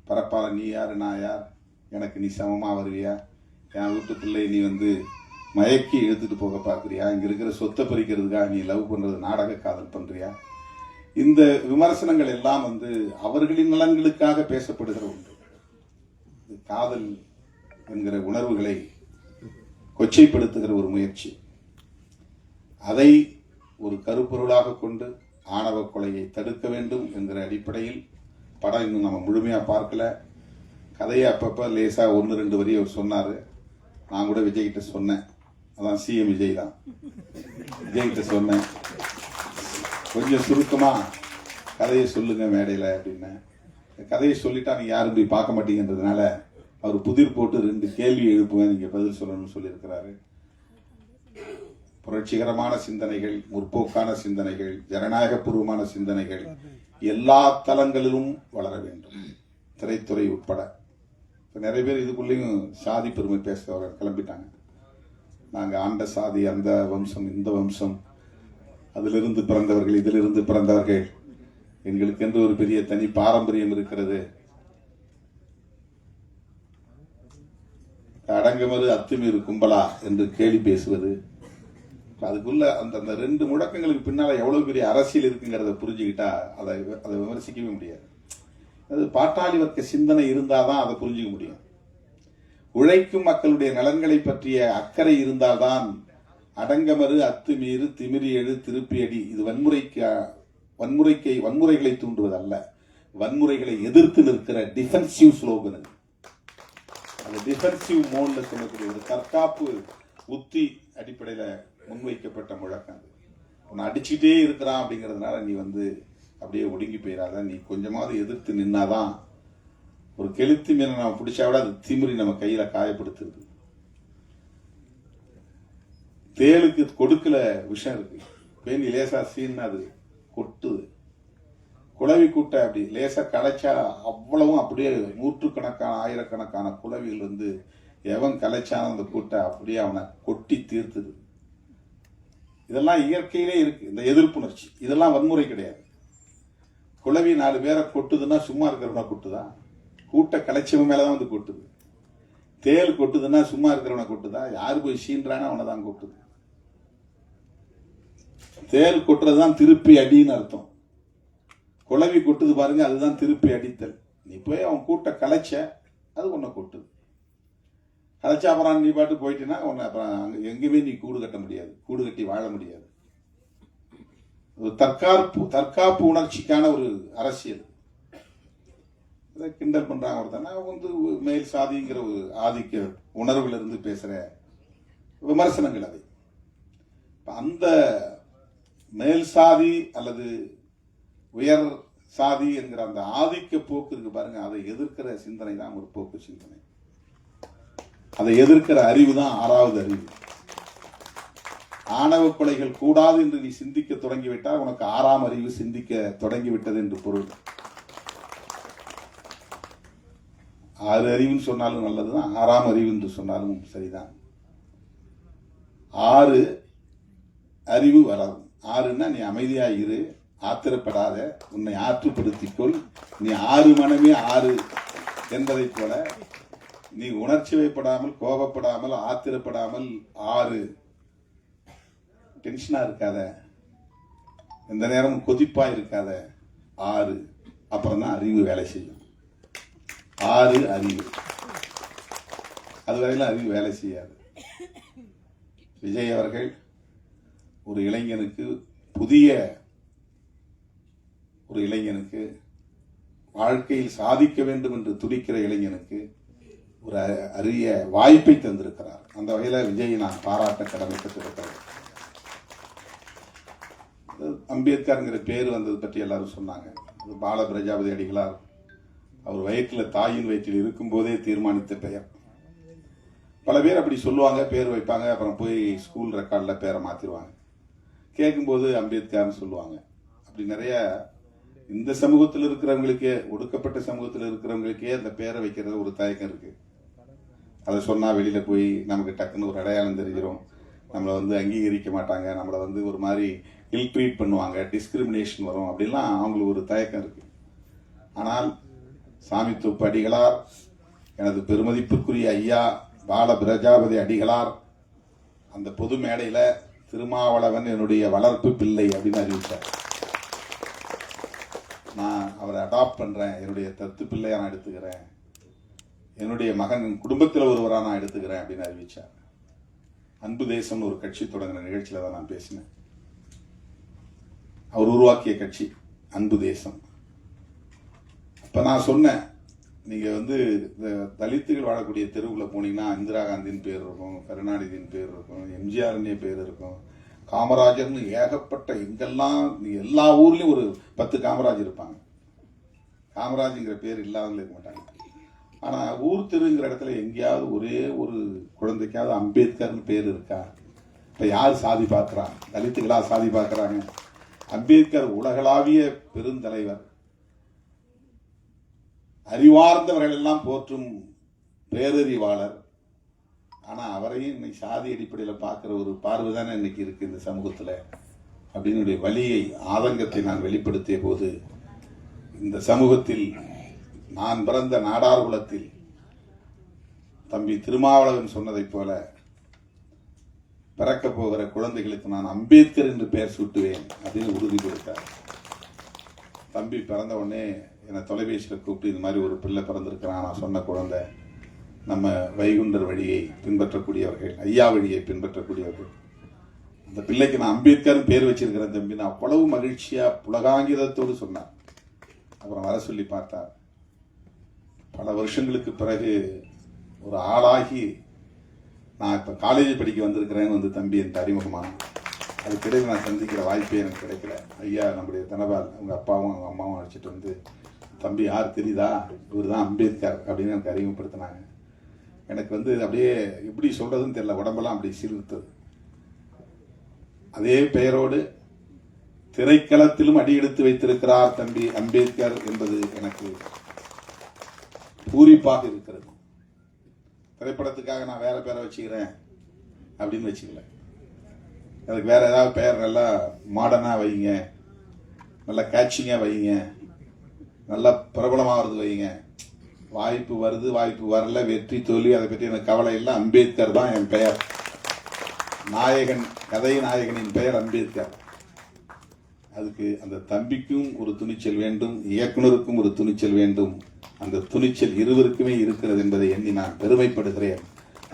பரப்பால நீ யாரு, நான் யார், எனக்கு நீ சமமா வருவியா, என் வீட்டு பிள்ளை நீ மயக்கி இழுத்துட்டு போக பார்க்குறியா, இங்க இருக்கிற சொத்தை பறிக்கிறதுக்காக நீ லவ் பண்றது, நாடக காதல் பண்றியா, இந்த விமர்சனங்கள் எல்லாம் அவர்களின் நலன்களுக்காக பேசப்படுகிற ஒன்று. காதல் என்கிற உணர்வுகளை கொச்சைப்படுத்துகிற ஒரு முயற்சி. அதை ஒரு கருப்பொருளாக கொண்டு ஆணவ கொலையை தடுக்க வேண்டும் என்கிற அடிப்படையில் படம் இன்னும் நம்ம முழுமையா பார்க்கல. கதையை அப்பப்ப லேசா 1-2 வரி அவர் சொன்னாரு. நான் கூட விஜய் கிட்ட சொன்னேன், அதான் சிஎம் விஜய் தான், விஜய் கிட்ட சொன்னேன், கொஞ்சம் சுருக்கமா கதையை சொல்லுங்க மேடையில அப்படின்னு. கதையை சொல்லிட்டா நீங்க யாரும் போய் பார்க்க மாட்டீங்கன்றதுனால அவர் புதிர் போட்டு 2 கேள்வி எழுப்புவேன், நீங்க பதில் சொல்லணும்னு சொல்லியிருக்கிறாரு. புரட்சிகரமான சிந்தனைகள், முற்போக்கான சிந்தனைகள், ஜனநாயகபூர்வமான சிந்தனைகள் எல்லா தளங்களிலும் வளர வேண்டும், திரைத்துறை உட்பட. நிறைய பேர் இதுக்குள்ளேயும் சாதி பெருமை பேசுறவர்கள் கிளம்பிட்டாங்க. நாங்க ஆண்ட சாதி, அந்த வம்சம், இந்த வம்சம், அதிலிருந்து பிறந்தவர்கள், இதிலிருந்து பிறந்தவர்கள், எங்களுக்கு என்று ஒரு பெரிய தனி பாரம்பரியம் இருக்கிறது. அடங்குமறு அத்துமீறு கும்பலா என்று கேலி பேசுவது, அதுக்குள்ள அந்த 2 முழக்கங்களுக்கு பின்னால எவ்வளவு பெரிய அரசியல் இருக்குங்கிறத புரிஞ்சுக்கிட்டா அதை விமர்சிக்கவே முடியாது. அது பாட்டாளி வர்க்க சிந்தனை இருந்தாதான் அதை புரிஞ்சுக்க முடியும். உழைக்கும் மக்களுடைய நலன்களை பற்றிய அக்கறை இருந்தால்தான் அடங்கமறு அத்துமீறு திமிரி எழு திருப்பி அடி இது வன்முறைகளை தூண்டுவதல்ல, வன்முறைகளை எதிர்த்து நிற்கிற டிஃபென்சிவ் ஸ்லோகன். அது டிஃபென்சிவ் மோட்ல சொல்லக்கூடிய ஒரு தற்காப்பு உத்தி அடிப்படையில முன்வைக்கப்பட்ட முழக்கம். உன்னை அடிச்சுட்டே இருக்கிறான் அப்படிங்கிறதுனால நீ அப்படியே ஒடுங்கி போயிடாத, நீ கொஞ்சமாவது எதிர்த்து நின்னாதான். ஒரு கெளுத்தி மீனை நம்ம பிடிச்சா விட அது திமிரி நம்ம கையில காயப்படுத்துறது. தேளுக்கு கொடுக்கல விஷம் இருக்கு, பேணி லேசா சீன் அது கொட்டுது. குளவி கூட்ட அப்படி லேசா கலைச்சா அவ்வளவும் அப்படியே நூற்றுக்கணக்கான ஆயிரக்கணக்கான குளவிகள் எவன் கலைச்சான அந்த கூட்ட அப்படியே அவனை கொட்டி தீர்த்துது. இதெல்லாம் இயற்கையிலே இருக்கு. இந்த எதிர்ப்புணர்ச்சி இதெல்லாம் வன்முறை கிடையாது. குளவி 4 பேரை கொட்டுதுன்னா சும்மா இருக்கிறவனா கொட்டுதா? கூட்ட கலைச்சவன் மேலதான் கொட்டுது. தேல் கொட்டுதுன்னா சும்மா இருக்கிறவனை கொட்டுதா? யாரு போய் சீன்றானோ அவனை தான் கொட்டுது. தேல் கொட்டுறதுதான் திருப்பி அடின்னு அர்த்தம். குளவி கொட்டுது பாருங்க, அதுதான் திருப்பி அடித்தல். நீ போய் அவன் கூட்ட கலைச்ச, அது உன்னை கொட்டுது. கலைச்சா அப்புறம் நீ பாட்டு போயிட்டீங்கன்னா உன்னை அப்புறம் எங்கேயுமே நீ கூடு கட்ட முடியாது, கூடு கட்டி வாழ முடியாது. ஒரு தற்காப்பு உணர்ச்சிக்கான ஒரு அரசியல். கிண்டல் பண்றாங்க ஒருத்தனா மேல் சாதிங்கிற ஒரு ஆதிக்க உணர்வுல இருந்து பேசுற விமர்சனங்கள். அதை அந்த மேல் சாதி அல்லது உயர் சாதி என்கிற அந்த ஆதிக்க போக்கு இருக்கு பாருங்க, அதை எதிர்க்கிற சிந்தனை தான் ஒரு போக்கு சிந்தனை. அதை எதிர்க்கிற அறிவு தான் 6வது அறிவு. ஆணவ கொலைகள் கூடாது என்று நீ சிந்திக்க தொடங்கிவிட்டால் உனக்கு 6ஆம் அறிவு சிந்திக்க தொடங்கிவிட்டது என்று பொருள். 6 அறிவுன்னு சொன்னாலும் நல்லதுதான், 6ஆம் அறிவு என்று சொன்னாலும் சரிதான். 6 அறிவு வளரும். 6ன்னா நீ அமைதியா இரு, ஆத்திரப்படாத, உன்னை ஆற்றுப்படுத்திக்கொள், நீ 6 மனமே 6 என்பதை போல நீ உணர்ச்சி வைப்படாமல், கோபப்படாமல், ஆத்திரப்படாமல் 6 டென்ஷனா இருக்காத, எந்த நேரமும் கொதிப்பா இருக்காத 6. அப்புறம் தான் அறிவு வேலை செய்யும். 6 அறிவு. அதுவரையிலும் அறிவு வேலை செய்யாது. விஜய் அவர்கள் ஒரு இளைஞனுக்கு, புதிய ஒரு இளைஞனுக்கு, வாழ்க்கையில் சாதிக்க வேண்டும் என்று துடிக்கிற இளைஞனுக்கு ஒரு அரிய வாய்ப்பை தந்திருக்கிறார். அந்த வகையில் விஜய் நான் பாராட்ட கடமைப்பட்டிருக்கிறேன். அம்பேத்கர்ங்கிற பேர் வந்தது பற்றி எல்லாரும் சொன்னாங்க. அது பால பிரஜாபதி அடிகளார் அவர் வயிற்றில், தாயின் வயிற்றில் இருக்கும்போதே தீர்மானித்த பெயர். பல பேர் அப்படி சொல்லுவாங்க, பேர் வைப்பாங்க, அப்புறம் போய் ஸ்கூல் ரெக்கார்டில் பேரை மாற்றிடுவாங்க. கேட்கும்போது அம்பேத்கர்னு சொல்லுவாங்க. அப்படி நிறைய இந்த சமூகத்தில் இருக்கிறவங்களுக்கே, ஒடுக்கப்பட்ட சமூகத்தில் இருக்கிறவங்களுக்கே அந்த பேரை வைக்கிறது ஒரு தயக்கம் இருக்கு. அதை சொன்னால் வெளியில் போய் நமக்கு டக்குன்னு ஒரு அடையாளம் தெரிஞ்சிடும், நம்மளை அங்கீகரிக்க மாட்டாங்க, நம்மளை ஒரு மாதிரி இல் ட்ரீட் பண்ணுவாங்க, டிஸ்கிரிமினேஷன் வரும், அப்படின்லாம் அவங்களுக்கு ஒரு தயக்கம் இருக்கு. ஆனால் சாமித்தோப்பு அடிகளார், எனது பெருமதிப்புக்குரிய ஐயா பால பிரஜாபதி அடிகளார் அந்த பொது மேடையில் திருமாவளவன் என்னுடைய வளர்ப்பு பிள்ளை அப்படின்னு அறிவித்தார். நான் அவரை அடாப்ட் பண்றேன், என்னுடைய தத்து பிள்ளையா நான் எடுத்துக்கிறேன், என்னுடைய மகன் குடும்பத்தில் ஒருவராக நான் எடுத்துக்கிறேன் அப்படின்னு அறிவிச்சார். அன்பு தேசம் ஒரு கட்சி தொடங்கின நிகழ்ச்சியில தான் நான் பேசினேன். அவர் உருவாக்கிய கட்சி அன்பு தேசம். அப்ப நான் சொன்னேன், நீங்க தலித்துகள் வாழக்கூடிய தெருவுல போனீங்கன்னா இந்திரா காந்தியின் பேர் இருக்கும், கருணாநிதியின் பேர் இருக்கும், எம்ஜிஆர் பேர் இருக்கும், காமராஜர்னு ஏகப்பட்ட, எங்கெல்லாம் எல்லா ஊர்லயும் ஒரு 10 காமராஜ் இருப்பாங்க. காமராஜ்ங்கிற பேர் இல்லாதவங்க இருக்க மாட்டாங்க. ஆனா ஊர் தெருங்கிற இடத்துல எங்கேயாவது ஒரே ஒரு குழந்தைக்காவது அம்பேத்கர்னு பேர் இருக்கா? இப்ப யார் சாதி பார்க்கிறா? தலித்துகளா சாதி பார்க்கிறாங்க? அம்பேத்கர் உலகளாவிய பெருந்தலைவர், அறிவார்ந்தவர்கள் எல்லாம் போற்றும் பேரறிவாளர். ஆனா அவரையும் இன்னைக்கு சாதி அடிப்படையில் பார்க்கிற ஒரு பார்வை தானே இன்னைக்கு இருக்கு இந்த சமூகத்துல அப்படின்னு வலியை, ஆதங்கத்தை நான் வெளிப்படுத்திய போது, இந்த சமூகத்தில் நான் பிறந்த நாடார் குலத்தில் தம்பி திருமாவளவன் சொன்னதைப் போல பிறக்க போகிற குழந்தைகளுக்கு நான் அம்பேத்கர் என்று பெயர் சூட்டுவேன் அப்படின்னு உறுதி கொடுத்தார். தம்பி பிறந்த உடனே என்னை தொலைபேசியில் கூப்பிட்டு, இது மாதிரி ஒரு பிள்ளை பிறந்திருக்கிறான், நான் சொன்ன குழந்தை நம்ம வைகுண்டர் வழியை பின்பற்றக்கூடியவர்கள், ஐயா வழியை பின்பற்றக்கூடியவர்கள், அந்த பிள்ளைக்கு நான் அம்பேத்கர் பேர் வச்சிருக்கிறேன் தம்பி, நான் அவ்வளவு மகிழ்ச்சியா புலகாங்கிதத்தோடு சொன்னார். அப்புறம் வர சொல்லி பார்த்தார். பல வருஷங்களுக்கு பிறகு ஒரு ஆளாகி நான் இப்ப காலேஜ் படிக்க வந்திருக்கிறேன்னு தம்பி எனக்கு அறிமுகமான, அதுக்கிடையில் நான் சந்திக்கிற வாய்ப்பே எனக்கு கிடைக்கல. ஐயா நம்முடைய தனபால் அவங்க அப்பாவும் அவங்க அம்மாவும் அழைச்சிட்டு தம்பி யார் தெரியுதா, இவர் தான் அம்பேத்கர் அப்படின்னு எனக்கு அறிமுகப்படுத்தினாங்க. எனக்கு அப்படியே எப்படி சொல்றதுன்னு தெரியல, உடம்பெல்லாம் அப்படி சிலிர்த்தது. அதே பெயரோடு திரைக்களத்திலும் அடியெடுத்து வைத்திருக்கிறார் தம்பி அம்பேத்கர் என்பது எனக்கு பூரிப்பாக இருக்கிறது. திரைப்படத்துக்காக நான் வேற பேரை வச்சுக்கிறேன் அப்படின்னு வச்சுக்கல, அதுக்கு வேற ஏதாவது பெயர் நல்லா மாடர்னா வைங்க, நல்லா கேட்சிங்கா வைங்க, நல்லா பிரபலமாகிறது வைங்க. வாய்ப்பு வருது, வாய்ப்பு வரல, வெற்றி தோல்வி அதை பற்றி எனக்கு கவலை இல்லை. அம்பேத்கர் தான் என் பெயர். நாயகன், கதை நாயகனின் பெயர் அம்பேத்கர். அதுக்கு அந்த தம்பிக்கும் ஒரு துணிச்சல் வேண்டும், இயக்குனருக்கும் ஒரு துணிச்சல் வேண்டும். அந்த துணிச்சல் இருவருக்குமே இருக்கிறது என்பதை எண்ணி நான் பெருமைப்படுகிறேன்.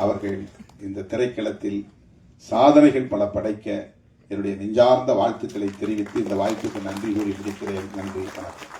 அவர்கள் இந்த திரைக்களத்தில் சாதனைகள் பல படைக்க என்னுடைய நெஞ்சார்ந்த வாழ்த்துக்களை தெரிவித்து இந்த வாய்ப்புக்கு நன்றி கூறி முடிக்கிறேன். நன்றி, வணக்கம்.